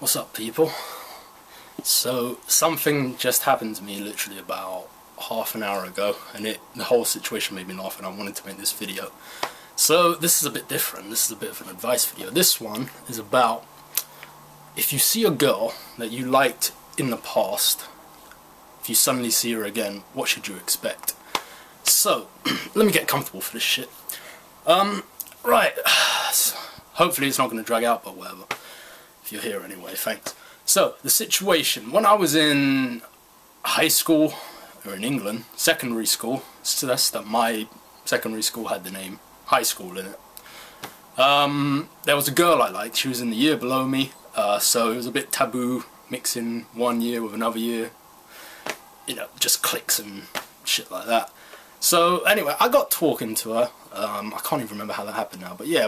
What's up, people? So something just happened to me literally about half an hour ago, and the whole situation made me laugh, and I wanted to make this video. So this is a bit different. This is a bit of an advice video. This one is about if you see a girl that you liked in the past, if you suddenly see her again, what should you expect? So let me get comfortable for this shit. Right. Hopefully it's not going to drag out, but whatever. If you're here anyway, thanks. So, the situation. When I was in high school, or in England, secondary school, so that's that my secondary school had the name high school in it. There was a girl I liked. She was in the year below me, so it was a bit taboo mixing one year with another year. You know, just cliques and shit like that. So anyway, I got talking to her. I can't even remember how that happened now, but yeah,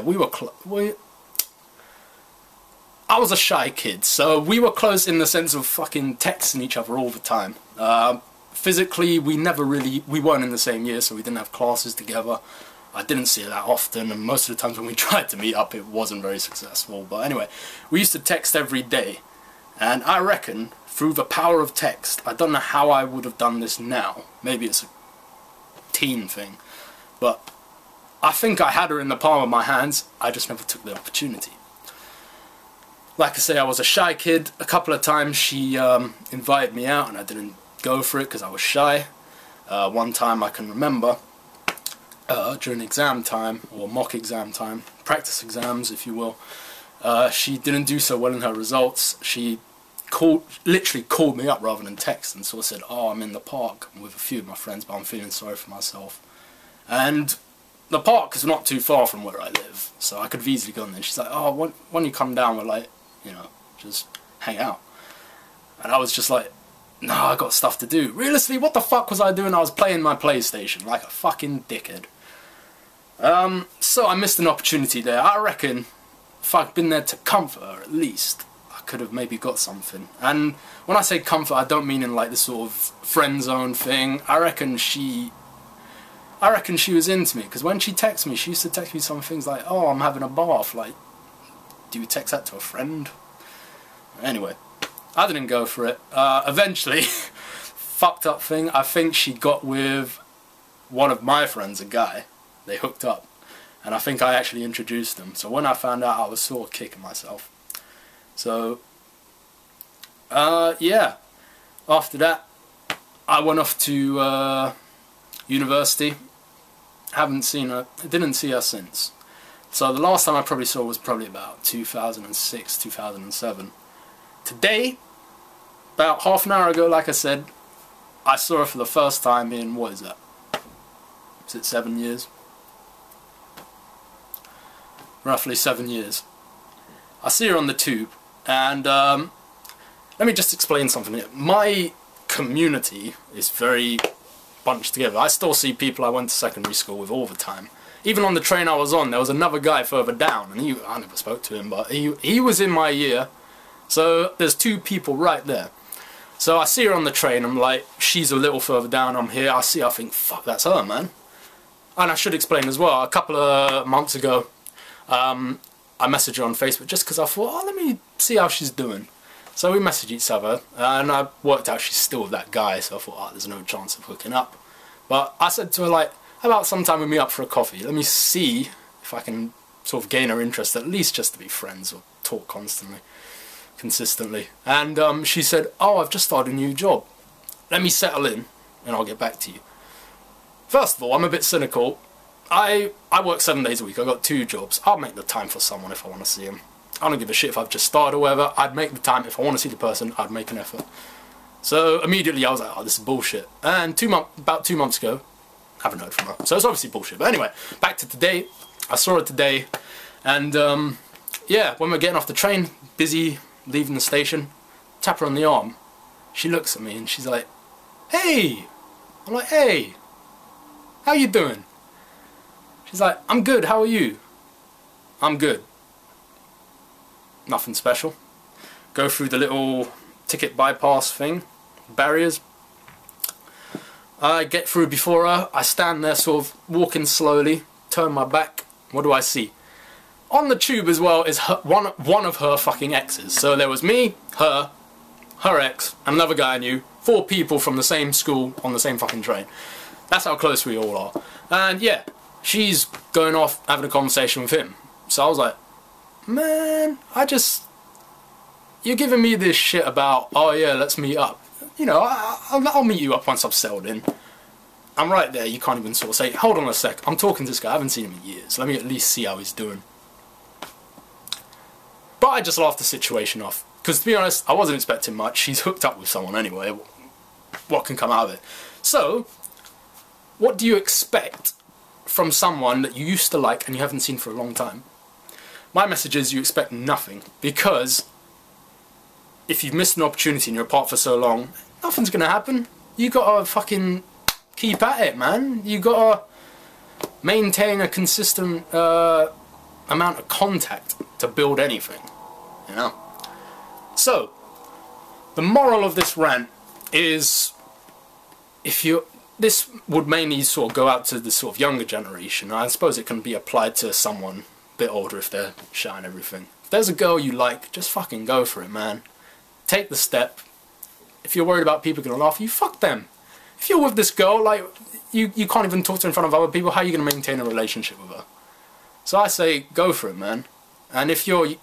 I was a shy kid, so we were close in the sense of fucking texting each other all the time. Physically, we weren't in the same year, so we didn't have classes together. I didn't see her that often, and most of the times when we tried to meet up, it wasn't very successful. But anyway, we used to text every day, and I reckon, through the power of text, I don't know how I would have done this now. Maybe it's a teen thing, but I think I had her in the palm of my hands. I just never took the opportunity. Like I say, I was a shy kid. A couple of times she invited me out and I didn't go for it because I was shy. One time I can remember, during exam time, or mock exam time, practice exams if you will, she didn't do so well in her results. She literally called me up rather than text and sort of said, "Oh, I'm in the park with a few of my friends, but I'm feeling sorry for myself." And the park is not too far from where I live, so I could have easily gone there. She's like, "Oh, why don't you come down, we're like, you know, just hang out." And I was just like, "No, I got stuff to do." Realistically, what the fuck was I doing? I was playing my PlayStation like a fucking dickhead. So I missed an opportunity there. I reckon if I'd been there to comfort her at least, I could have maybe got something. And when I say comfort, I don't mean in like this sort of friend zone thing. I reckon she was into me, because when she texted me, she used to text me some things like, "Oh, I'm having a bath," like, do you text that to a friend? Anyway, I didn't go for it. Eventually, fucked up thing, I think she got with one of my friends, a guy. They hooked up, and I think I actually introduced them. So when I found out, I was sort of kicking myself. So, yeah. After that, I went off to university. Haven't seen her, didn't see her since. So the last time I probably saw her was probably about 2006, 2007. Today, about half an hour ago, like I said, I saw her for the first time in, what is that? Is it 7 years? Roughly 7 years. I see her on the tube, and let me just explain something here. My community is very bunched together. I still see people I went to secondary school with all the time. Even on the train I was on, there was another guy further down, and I never spoke to him, but he was in my year. So there's two people right there. So I see her on the train, I'm like, she's a little further down, I'm here, I see her, I think, fuck, that's her, man. And I should explain as well, a couple of months ago, I messaged her on Facebook just because I thought, oh, let me see how she's doing. So we messaged each other, and I worked out she's still with that guy, so I thought, oh, there's no chance of hooking up. But I said to her, like, how about sometime we meet up for a coffee? Let me see if I can sort of gain her interest, at least just to be friends or talk consistently. And she said, "Oh, I've just started a new job. Let me settle in, and I'll get back to you." First of all, I'm a bit cynical. I work 7 days a week. I've got 2 jobs. I'll make the time for someone if I want to see him. I don't give a shit if I've just started or whatever. I'd make the time. If I want to see the person, I'd make an effort. So immediately I was like, oh, this is bullshit. And about 2 months ago, I haven't heard from her. So it's obviously bullshit. But anyway, back to today. I saw her today. And yeah, when we're getting off the train, busy leaving the station, tap her on the arm. She looks at me and she's like, "Hey!" I'm like, "Hey, how you doing?" She's like, "I'm good, how are you?" "I'm good." Nothing special. Go through the little ticket bypass thing, barriers. I get through before her. I stand there sort of walking slowly, turn my back. What do I see? on the tube as well is one of her fucking exes. So there was me, her ex, and another guy I knew. 4 people from the same school on the same fucking train. That's how close we all are. And yeah, she's going off having a conversation with him. So I was like, man, you're giving me this shit about, oh yeah, let's meet up. You know, I'll meet you up once I've settled in. I'm right there, you can't even sort of say, hold on a sec, I'm talking to this guy, I haven't seen him in years, let me at least see how he's doing. But I just laughed the situation off. Because to be honest, I wasn't expecting much. She's hooked up with someone anyway. What can come out of it? So, what do you expect from someone that you used to like and you haven't seen for a long time? My message is you expect nothing. Because if you've missed an opportunity and you're apart for so long, nothing's going to happen. You got to fucking keep at it, man. You got to maintain a consistent amount of contact to build anything. You know? So, the moral of this rant is, this would mainly sort of go out to the sort of younger generation. I suppose it can be applied to someone a bit older if they're shy and everything. If there's a girl you like, just fucking go for it, man. Take the step. If you're worried about people gonna laugh at you, fuck them. If you're with this girl, like, you can't even talk to her in front of other people, how are you gonna maintain a relationship with her? So I say, go for it, man. And if you're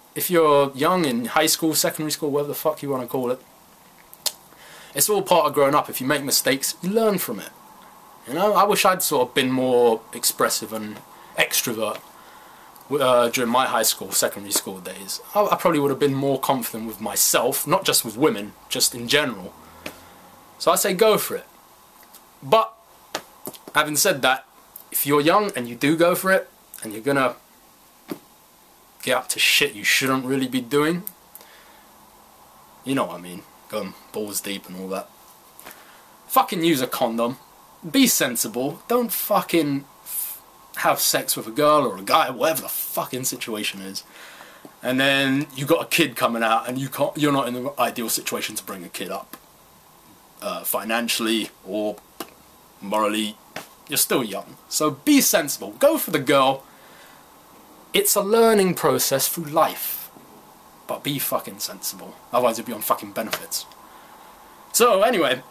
young in high school, secondary school, whatever the fuck you want to call it, it's all part of growing up. If you make mistakes, you learn from it. You know, I wish I'd sort of been more expressive and extrovert during my high school, secondary school days. I probably would have been more confident with myself, not just with women, just in general. So I say go for it. But, having said that, if you're young and you do go for it, and you're gonna get up to shit you shouldn't really be doing, you know what I mean, going balls deep and all that, fucking use a condom, be sensible, don't fucking have sex with a girl or a guy, whatever the fucking situation is, and then you got a kid coming out and you're not in the ideal situation to bring a kid up, financially or morally. You're still young, so be sensible, go for the girl. It's a learning process through life, but be fucking sensible, otherwise you'll be on fucking benefits. So anyway,